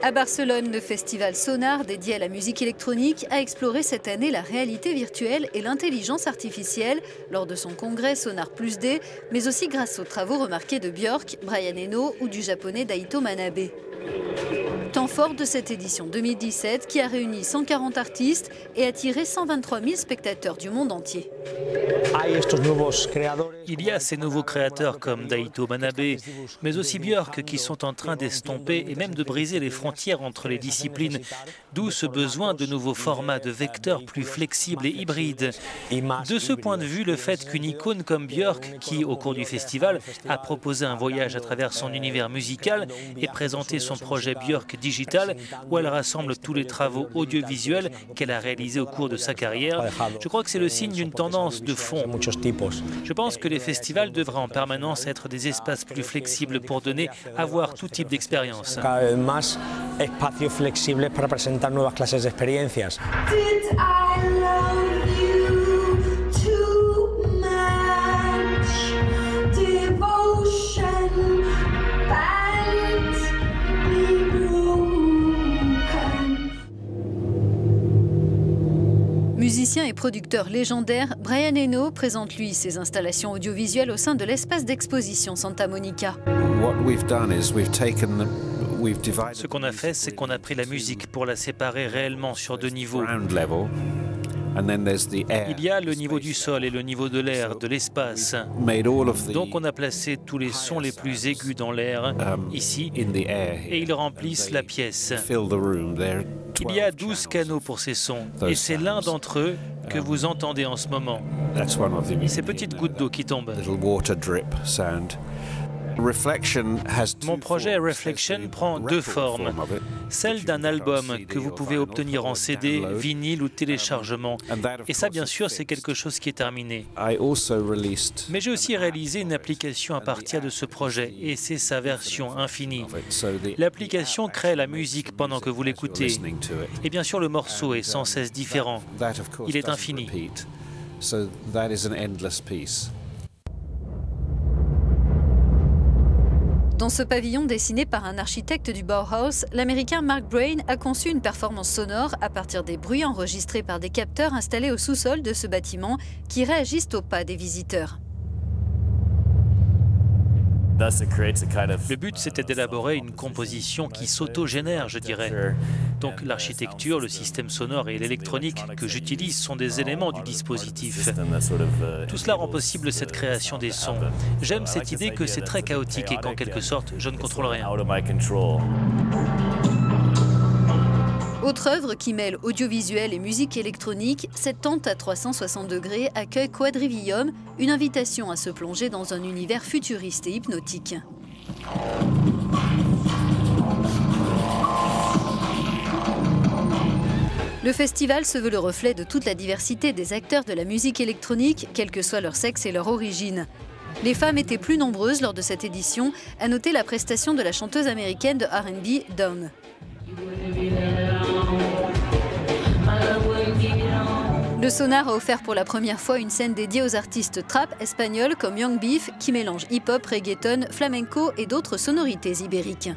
À Barcelone, le festival Sonar, dédié à la musique électronique, a exploré cette année la réalité virtuelle et l'intelligence artificielle lors de son congrès Sonar Plus D, mais aussi grâce aux travaux remarqués de Björk, Brian Eno ou du japonais Daito Manabe. Temps fort de cette édition 2017 qui a réuni 140 artistes et attiré 123 000 spectateurs du monde entier. Il y a ces nouveaux créateurs comme Daito Manabe, mais aussi Björk qui sont en train d'estomper et même de briser les frontières entre les disciplines, d'où ce besoin de nouveaux formats de vecteurs plus flexibles et hybrides. De ce point de vue, le fait qu'une icône comme Björk, qui au cours du festival a proposé un voyage à travers son univers musical et présenté son projet Björk Digital, où elle rassemble tous les travaux audiovisuels qu'elle a réalisés au cours de sa carrière, je crois que c'est le signe d'une tendance de fond. Je pense que les festivals devraient en permanence être des espaces plus flexibles pour donner à voir tout type d'expérience. Musicien et producteur légendaire, Brian Eno présente lui ses installations audiovisuelles au sein de l'espace d'exposition Santa Monica. Ce qu'on a fait, c'est qu'on a pris la musique pour la séparer réellement sur deux niveaux. Il y a le niveau du sol et le niveau de l'air, de l'espace. Donc on a placé tous les sons les plus aigus dans l'air, ici, et ils remplissent la pièce. Il y a 12 canaux pour ces sons, et c'est l'un d'entre eux que vous entendez en ce moment. Ces petites gouttes d'eau qui tombent. Mon projet Reflection prend deux formes. Celle d'un album que vous pouvez obtenir en CD, vinyle ou téléchargement. Et ça, bien sûr, c'est quelque chose qui est terminé. Mais j'ai aussi réalisé une application à partir de ce projet, et c'est sa version infinie. L'application crée la musique pendant que vous l'écoutez. Et bien sûr, le morceau est sans cesse différent. Il est infini. Dans ce pavillon dessiné par un architecte du Bauhaus, l'Américain Mark Brain a conçu une performance sonore à partir des bruits enregistrés par des capteurs installés au sous-sol de ce bâtiment qui réagissent aux pas des visiteurs. Le but, c'était d'élaborer une composition qui s'auto-génère, je dirais. Donc l'architecture, le système sonore et l'électronique que j'utilise sont des éléments du dispositif. Tout cela rend possible cette création des sons. J'aime cette idée que c'est très chaotique et qu'en quelque sorte, je ne contrôle rien. Autre œuvre qui mêle audiovisuel et musique électronique, cette tente à 360 degrés accueille Quadrivium, une invitation à se plonger dans un univers futuriste et hypnotique. Le festival se veut le reflet de toute la diversité des acteurs de la musique électronique, quel que soit leur sexe et leur origine. Les femmes étaient plus nombreuses lors de cette édition, à noter la prestation de la chanteuse américaine de R&B, Dawn. Le Sonar a offert pour la première fois une scène dédiée aux artistes trap espagnols comme Young Beef qui mélange hip-hop, reggaeton, flamenco et d'autres sonorités ibériques.